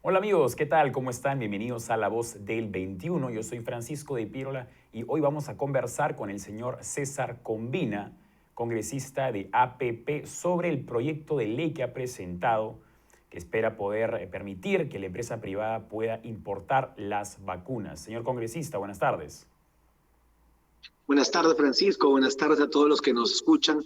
Hola amigos, ¿qué tal? ¿Cómo están? Bienvenidos a La Voz del 21. Yo soy Francisco de Pirola y hoy vamos a conversar con el señor César Combina, congresista de APP, sobre el proyecto de ley que ha presentado, que espera poder permitir que la empresa privada pueda importar las vacunas. Señor congresista, buenas tardes. Buenas tardes, Francisco. Buenas tardes a todos los que nos escuchan.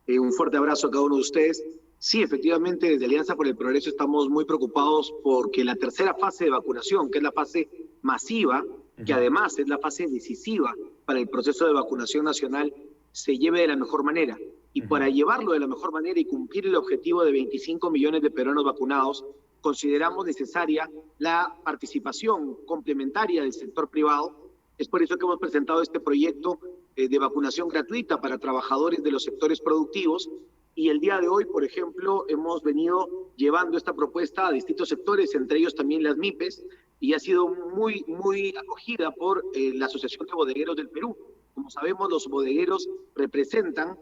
Un fuerte abrazo a cada uno de ustedes. Sí, efectivamente, desde Alianza por el Progreso estamos muy preocupados porque la tercera fase de vacunación, que es la fase masiva, que además es la fase decisiva para el proceso de vacunación nacional, se lleve de la mejor manera. Y para llevarlo de la mejor manera y cumplir el objetivo de 25 millones de peruanos vacunados, consideramos necesaria la participación complementaria del sector privado. Es por eso que hemos presentado este proyecto de vacunación gratuita para trabajadores de los sectores productivos y el día de hoy, por ejemplo, hemos venido llevando esta propuesta a distintos sectores, entre ellos también las MIPES, y ha sido muy acogida por la Asociación de Bodegueros del Perú. Como sabemos, los bodegueros representan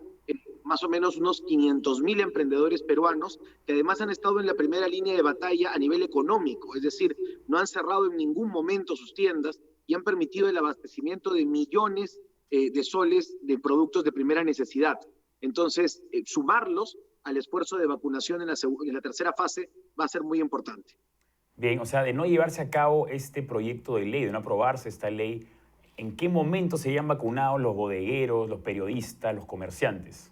más o menos unos 500.000 emprendedores peruanos que además han estado en la primera línea de batalla a nivel económico, es decir, no han cerrado en ningún momento sus tiendas y han permitido el abastecimiento de millones de soles de productos de primera necesidad. Entonces, sumarlos al esfuerzo de vacunación en la tercera fase va a ser muy importante. Bien, o sea, de no llevarse a cabo este proyecto de ley, de no aprobarse esta ley, ¿en qué momento serían vacunados los bodegueros, los periodistas, los comerciantes?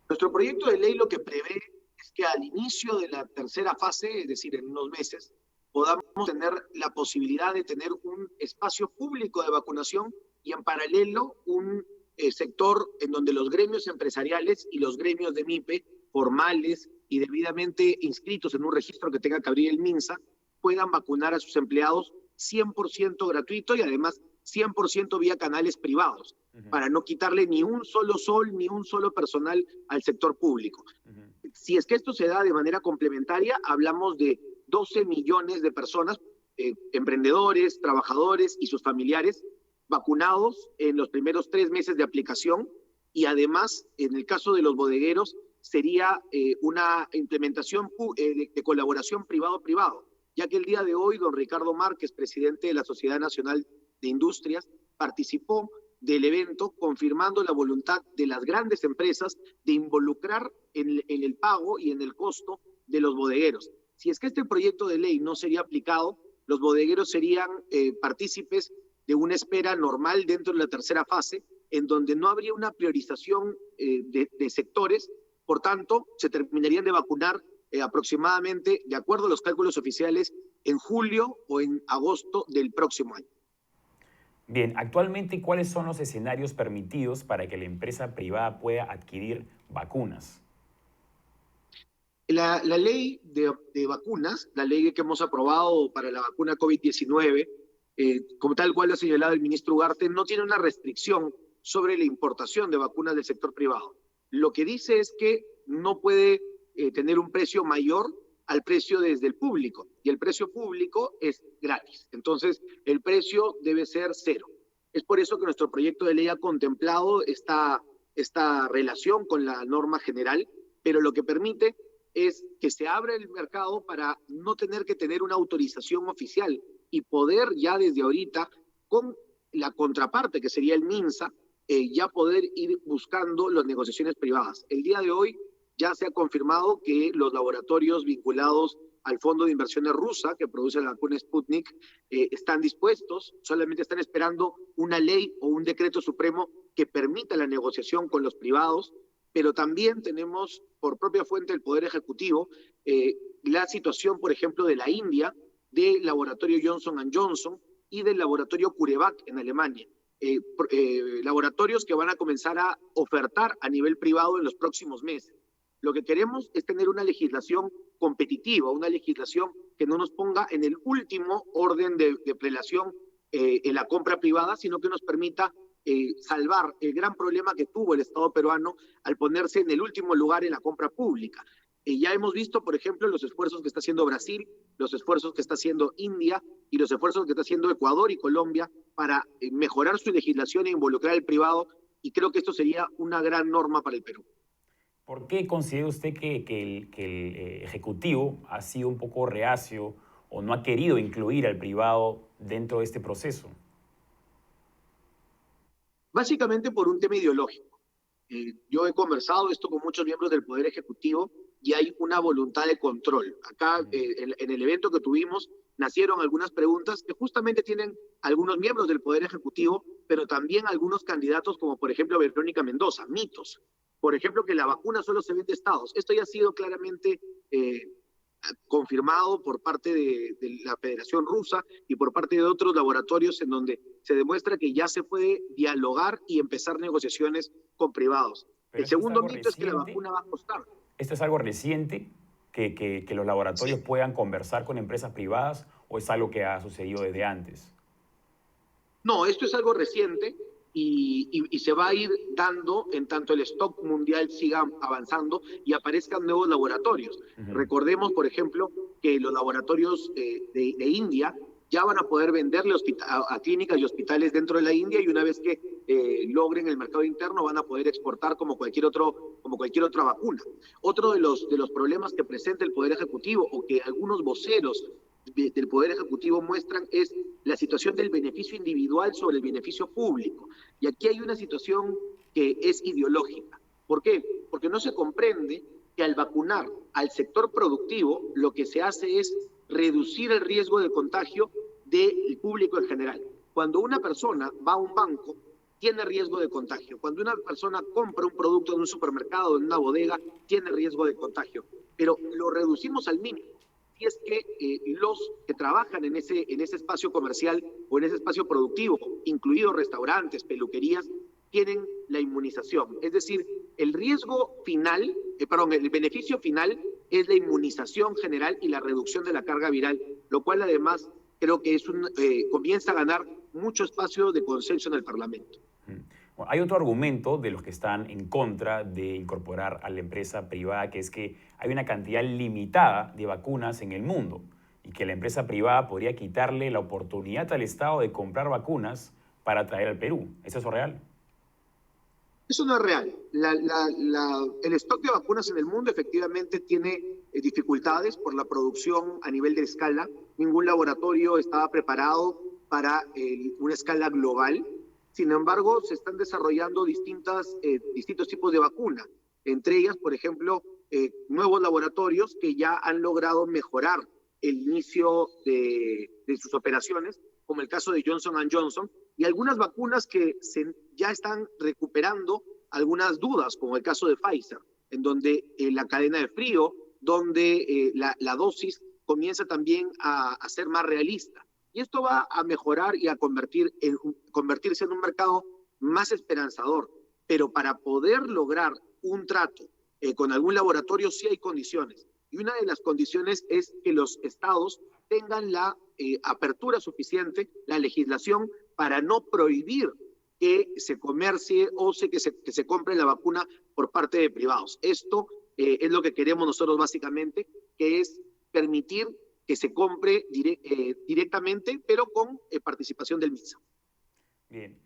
Nuestro proyecto de ley lo que prevé es que al inicio de la tercera fase, es decir, en unos meses, podamos tener la posibilidad de tener un espacio público de vacunación y en paralelo un sector en donde los gremios empresariales y los gremios de MIPE formales y debidamente inscritos en un registro que tenga que abrir el MINSA puedan vacunar a sus empleados 100% gratuito y además 100% vía canales privados, para no quitarle ni un solo sol, ni un solo personal al sector público. Si es que esto se da de manera complementaria, hablamos de 12 millones de personas, emprendedores, trabajadores y sus familiares, vacunados en los primeros 3 meses de aplicación y además, en el caso de los bodegueros, sería una implementación de colaboración privado-privado, ya que el día de hoy don Ricardo Márquez, presidente de la Sociedad Nacional de Industrias, participó del evento confirmando la voluntad de las grandes empresas de involucrar en el pago y en el costo de los bodegueros. Si es que este proyecto de ley no sería aplicado, los bodegueros serían partícipes de una espera normal dentro de la tercera fase, en donde no habría una priorización de sectores, por tanto, se terminarían de vacunar aproximadamente, de acuerdo a los cálculos oficiales, en julio o en agosto del próximo año. Bien, actualmente, ¿cuáles son los escenarios permitidos para que la empresa privada pueda adquirir vacunas? La ley de vacunas, la ley que hemos aprobado para la vacuna COVID-19, como tal cual lo ha señalado el ministro Ugarte, no tiene una restricción sobre la importación de vacunas del sector privado. Lo que dice es que no puede tener un precio mayor al precio desde el público, y el precio público es gratis. Entonces, el precio debe ser cero. Es por eso que nuestro proyecto de ley ha contemplado esta relación con la norma general, pero lo que permite es que se abra el mercado para no tener que tener una autorización oficial y poder ya desde ahorita, con la contraparte que sería el MINSA, ya poder ir buscando las negociaciones privadas. El día de hoy ya se ha confirmado que los laboratorios vinculados al Fondo de Inversiones rusa, que produce la vacuna Sputnik, están dispuestos, solamente están esperando una ley o un decreto supremo que permita la negociación con los privados, pero también tenemos por propia fuente del Poder Ejecutivo la situación, por ejemplo, de la India, del laboratorio Johnson Johnson y del laboratorio CureVac en Alemania. Laboratorios que van a comenzar a ofertar a nivel privado en los próximos meses. Lo que queremos es tener una legislación competitiva, una legislación que no nos ponga en el último orden de prelación en la compra privada, sino que nos permita salvar el gran problema que tuvo el Estado peruano al ponerse en el último lugar en la compra pública. Ya hemos visto, por ejemplo, los esfuerzos que está haciendo Brasil, los esfuerzos que está haciendo India y los esfuerzos que está haciendo Ecuador y Colombia para mejorar su legislación e involucrar al privado, y creo que esto sería una gran norma para el Perú. ¿Por qué considera usted que el Ejecutivo ha sido un poco reacio o no ha querido incluir al privado dentro de este proceso? Básicamente por un tema ideológico. Yo he conversado esto con muchos miembros del Poder Ejecutivo y hay una voluntad de control. Acá, Ujú. en el evento que tuvimos, nacieron algunas preguntas que justamente tienen algunos miembros del Poder Ejecutivo, pero también algunos candidatos, como por ejemplo Verónica Mendoza, mitos. Por ejemplo, que la vacuna solo se vende a estados. Esto ya ha sido claramente confirmado por parte de la Federación Rusa y por parte de otros laboratorios en donde se demuestra que ya se puede dialogar y empezar negociaciones con privados. Pero El esto es segundo algo mito es que la reciente. vacuna va a costar. ¿Esto es algo reciente que los laboratorios Sí. puedan conversar con empresas privadas o es algo que ha sucedido desde antes? No, esto es algo reciente y se va a ir dando en tanto el stock mundial siga avanzando y aparezcan nuevos laboratorios. Ujú. Recordemos, por ejemplo, que los laboratorios de India ya van a poder venderle a clínicas y hospitales dentro de la India y una vez que logren el mercado interno van a poder exportar como cualquier otra vacuna. Otro de los problemas que presenta el Poder Ejecutivo o que algunos voceros del Poder Ejecutivo muestran es la situación del beneficio individual sobre el beneficio público. Y aquí hay una situación que es ideológica. ¿Por qué? Porque no se comprende que al vacunar al sector productivo, lo que se hace es reducir el riesgo de contagio del público en general. Cuando una persona va a un banco, tiene riesgo de contagio. Cuando una persona compra un producto en un supermercado, en una bodega, tiene riesgo de contagio. Pero lo reducimos al mínimo si es que los que trabajan en ese espacio comercial o en ese espacio productivo, incluidos restaurantes, peluquerías, tienen la inmunización. Es decir, el riesgo final, el beneficio final es la inmunización general y la reducción de la carga viral, lo cual además creo que comienza a ganar mucho espacio de consenso en el Parlamento. Mm. Bueno, hay otro argumento de los que están en contra de incorporar a la empresa privada, que es que hay una cantidad limitada de vacunas en el mundo y que la empresa privada podría quitarle la oportunidad al Estado de comprar vacunas para traer al Perú. ¿Es eso real? Eso no es real. El stock de vacunas en el mundo efectivamente tiene dificultades por la producción a nivel de escala. Ningún laboratorio estaba preparado para una escala global. Sin embargo, se están desarrollando distintos tipos de vacuna. Entre ellas, por ejemplo, nuevos laboratorios que ya han logrado mejorar el inicio de sus operaciones, como el caso de Johnson Johnson, y algunas vacunas que ya están recuperando algunas dudas, como el caso de Pfizer, en donde la cadena de frío, donde la dosis comienza también a ser más realista. Y esto va a mejorar y a convertirse en un mercado más esperanzador. Pero para poder lograr un trato con algún laboratorio sí hay condiciones. Y una de las condiciones es que los estados tengan la apertura suficiente, la legislación, para no prohibir que se comercie o que se compre la vacuna por parte de privados. Esto es lo que queremos nosotros básicamente, que es permitir que se compre directamente, pero con participación del MINSA. Bien.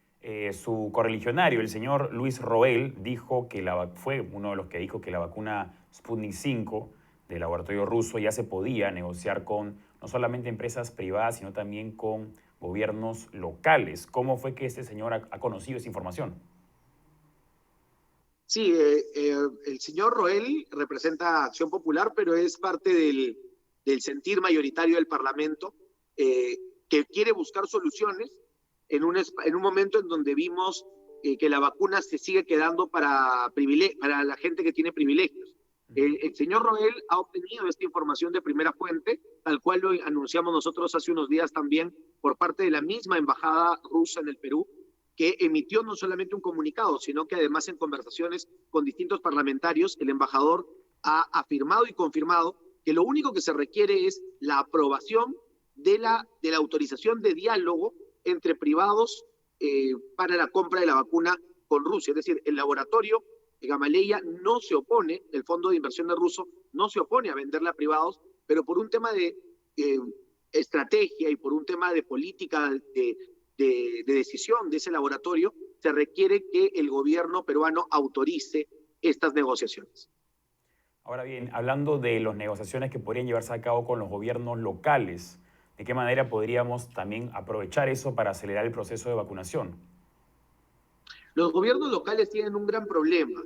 Su correligionario, el señor Luis Roel, dijo que fue uno de los que dijo que la vacuna Sputnik 5 del laboratorio ruso ya se podía negociar con no solamente empresas privadas, sino también con gobiernos locales. ¿Cómo fue que este señor ha conocido esa información? Sí, el señor Roel representa Acción Popular, pero es parte del sentir mayoritario del Parlamento que quiere buscar soluciones en un momento en donde vimos que la vacuna se sigue quedando para la gente que tiene privilegios. El señor Roel ha obtenido esta información de primera fuente, tal cual lo anunciamos nosotros hace unos días también por parte de la misma embajada rusa en el Perú, que emitió no solamente un comunicado, sino que además en conversaciones con distintos parlamentarios, el embajador ha afirmado y confirmado que lo único que se requiere es la aprobación de la autorización de diálogo entre privados para la compra de la vacuna con Rusia. Es decir, el laboratorio Gamaleya no se opone, el Fondo de Inversiones ruso no se opone a venderla a privados, pero por un tema de estrategia y por un tema de política de decisión de ese laboratorio, se requiere que el gobierno peruano autorice estas negociaciones. Ahora bien, hablando de las negociaciones que podrían llevarse a cabo con los gobiernos locales, ¿de qué manera podríamos también aprovechar eso para acelerar el proceso de vacunación? Los gobiernos locales tienen un gran problema.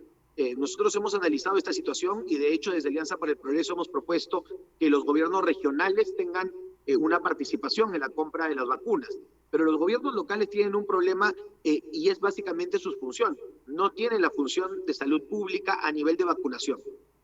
Nosotros hemos analizado esta situación y de hecho desde Alianza para el Progreso hemos propuesto que los gobiernos regionales tengan una participación en la compra de las vacunas. Pero los gobiernos locales tienen un problema y es básicamente su función. No tienen la función de salud pública a nivel de vacunación.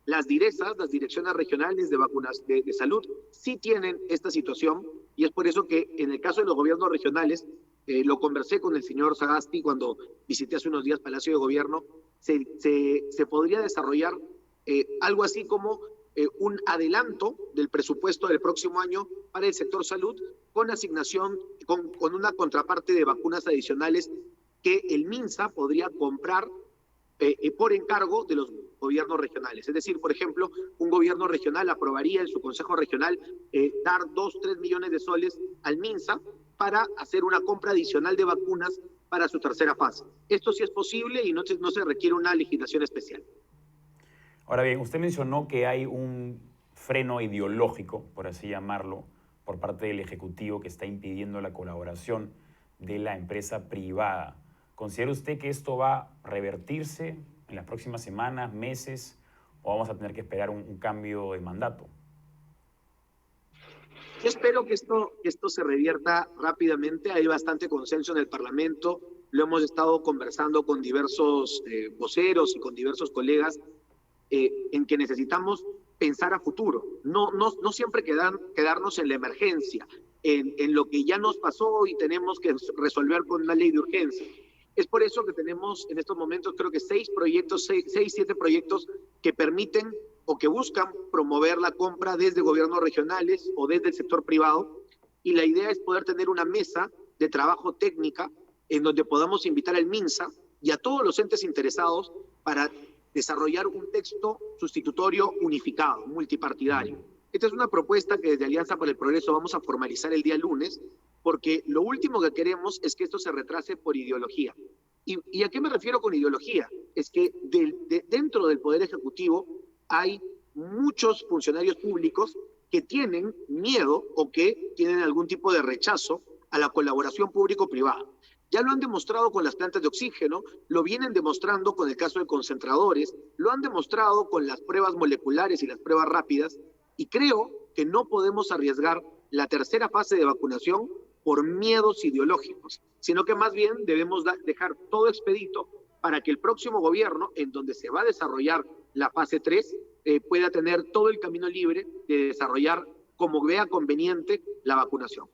Las DIRESAS, las direcciones regionales de salud, sí tienen esta situación y es por eso que en el caso de los gobiernos regionales, lo conversé con el señor Sagasti cuando visité hace unos días Palacio de Gobierno, se podría desarrollar algo así como un adelanto del presupuesto del próximo año para el sector salud con asignación, con una contraparte de vacunas adicionales que el MINSA podría comprar por encargo de los gobiernos regionales. Es decir, por ejemplo, un gobierno regional aprobaría en su consejo regional dar 2, 3 millones de soles al MINSA para hacer una compra adicional de vacunas para su tercera fase. Esto sí es posible y no se requiere una legislación especial. Ahora bien, usted mencionó que hay un freno ideológico, por así llamarlo, por parte del Ejecutivo que está impidiendo la colaboración de la empresa privada. ¿Considera usted que esto va a revertirse en las próximas semanas, meses, o vamos a tener que esperar un cambio de mandato? Yo espero que esto se revierta rápidamente. Hay bastante consenso en el Parlamento. Lo hemos estado conversando con diversos voceros y con diversos colegas en que necesitamos pensar a futuro. No siempre quedarnos en la emergencia, en lo que ya nos pasó y tenemos que resolver con una ley de urgencia. Es por eso que tenemos en estos momentos creo que 7 proyectos que permiten o que buscan promover la compra desde gobiernos regionales o desde el sector privado. Y la idea es poder tener una mesa de trabajo técnica en donde podamos invitar al MINSA y a todos los entes interesados para desarrollar un texto sustitutorio unificado, multipartidario. Esta es una propuesta que desde Alianza para el Progreso vamos a formalizar el día lunes, porque lo último que queremos es que esto se retrase por ideología. ¿Y a qué me refiero con ideología? Es que dentro del Poder Ejecutivo hay muchos funcionarios públicos que tienen miedo o que tienen algún tipo de rechazo a la colaboración público-privada. Ya lo han demostrado con las plantas de oxígeno, lo vienen demostrando con el caso de concentradores, lo han demostrado con las pruebas moleculares y las pruebas rápidas, y creo que no podemos arriesgar la tercera fase de vacunación por miedos ideológicos, sino que más bien debemos dejar todo expedito para que el próximo gobierno, en donde se va a desarrollar la fase 3, pueda tener todo el camino libre de desarrollar como vea conveniente la vacunación.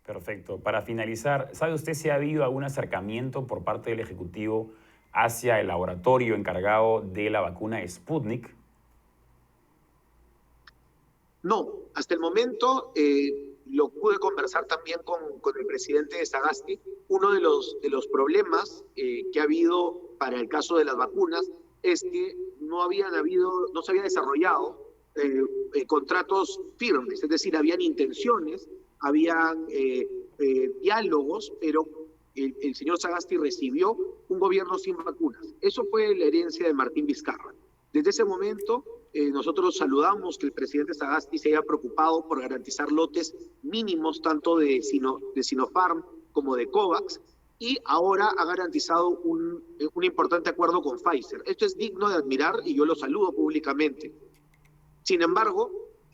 Perfecto. Para finalizar, ¿sabe usted si ha habido algún acercamiento por parte del Ejecutivo hacia el laboratorio encargado de la vacuna Sputnik? No, hasta el momento lo pude conversar también con el presidente Sagasti. Uno de los problemas que ha habido para el caso de las vacunas es que no se había desarrollado contratos firmes, es decir, habían intenciones, habían diálogos, pero el señor Sagasti recibió un gobierno sin vacunas. Eso fue la herencia de Martín Vizcarra. Desde ese momento, nosotros saludamos que el presidente Sagasti se haya preocupado por garantizar lotes mínimos tanto de Sinopharm como de COVAX, y ahora ha garantizado un importante acuerdo con Pfizer. Esto es digno de admirar y yo lo saludo públicamente. Sin embargo,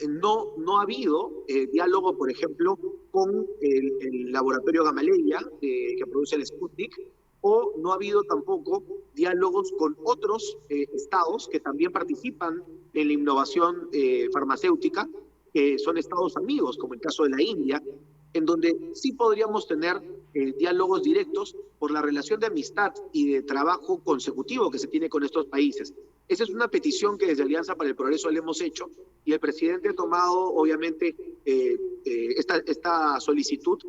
no ha habido diálogo, por ejemplo, con el laboratorio Gamaleya que produce el Sputnik, o no ha habido tampoco diálogos con otros estados que también participan en la innovación farmacéutica, que son estados amigos, como el caso de la India, en donde sí podríamos tener diálogos directos por la relación de amistad y de trabajo consecutivo que se tiene con estos países. Esa es una petición que desde Alianza para el Progreso le hemos hecho y el presidente ha tomado, obviamente, esta solicitud,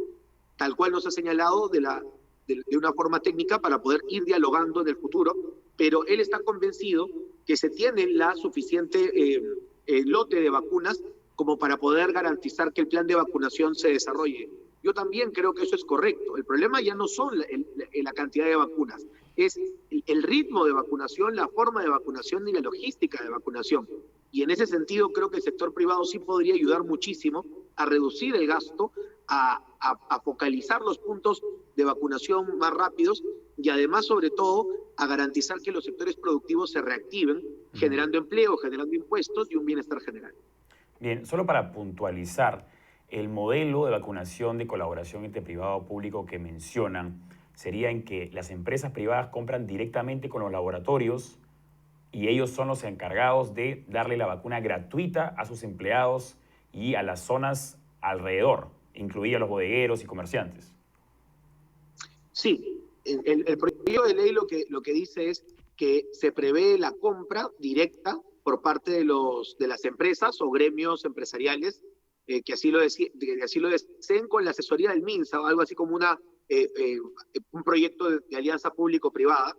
tal cual nos ha señalado, de una forma técnica para poder ir dialogando en el futuro, pero él está convencido que se tiene la suficiente lote de vacunas como para poder garantizar que el plan de vacunación se desarrolle. Yo también creo que eso es correcto. El problema ya no son la cantidad de vacunas, es el ritmo de vacunación, la forma de vacunación y la logística de vacunación. Y en ese sentido creo que el sector privado sí podría ayudar muchísimo a reducir el gasto, a focalizar los puntos de vacunación más rápidos y además, sobre todo, a garantizar que los sectores productivos se reactiven, generando empleo, generando impuestos y un bienestar general. Bien, solo para puntualizar, el modelo de vacunación de colaboración entre privado y público que mencionan sería en que las empresas privadas compran directamente con los laboratorios y ellos son los encargados de darle la vacuna gratuita a sus empleados y a las zonas alrededor, incluidos los bodegueros y comerciantes. Sí, el proyecto de ley lo que dice es que se prevé la compra directa por parte de las empresas o gremios empresariales que así lo deseen con la asesoría del MINSA o algo así como un proyecto de alianza público-privada.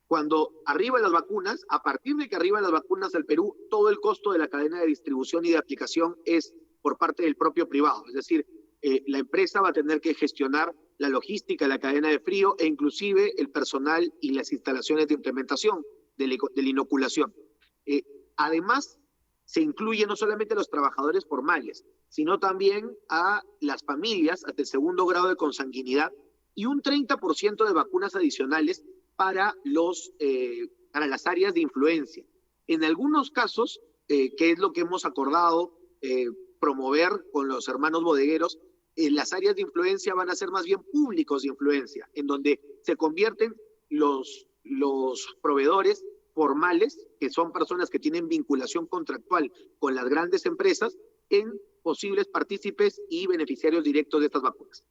Cuando arriban las vacunas, a partir de que arriban las vacunas al Perú, todo el costo de la cadena de distribución y de aplicación es por parte del propio privado. Es decir, la empresa va a tener que gestionar la logística, la cadena de frío e inclusive el personal y las instalaciones de implementación de la inoculación. Además, se incluye no solamente a los trabajadores formales, sino también a las familias hasta el segundo grado de consanguinidad y un 30% de vacunas adicionales para las áreas de influencia. En algunos casos, que es lo que hemos acordado promover con los hermanos bodegueros, las áreas de influencia van a ser más bien públicos de influencia, en donde se convierten los proveedores formales, que son personas que tienen vinculación contractual con las grandes empresas, en posibles partícipes y beneficiarios directos de estas vacunas.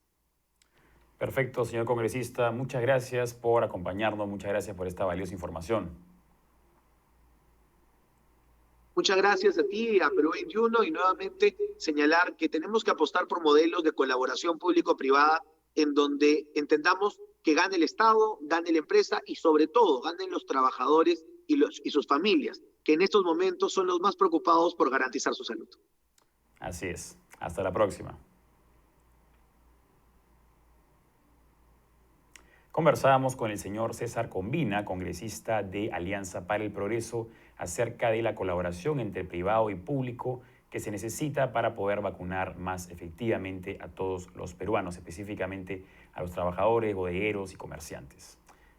Perfecto, señor congresista. Muchas gracias por acompañarnos, muchas gracias por esta valiosa información. Muchas gracias a ti, a Perú 21, y nuevamente señalar que tenemos que apostar por modelos de colaboración público-privada en donde entendamos que gane el Estado, gane la empresa y sobre todo ganen los trabajadores y sus familias, que en estos momentos son los más preocupados por garantizar su salud. Así es. Hasta la próxima. Conversábamos con el señor César Combina, congresista de Alianza para el Progreso, acerca de la colaboración entre privado y público que se necesita para poder vacunar más efectivamente a todos los peruanos, específicamente a los trabajadores, bodegueros y comerciantes.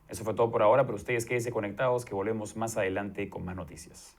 Eso fue todo por ahora, pero ustedes quédense conectados que volvemos más adelante con más noticias.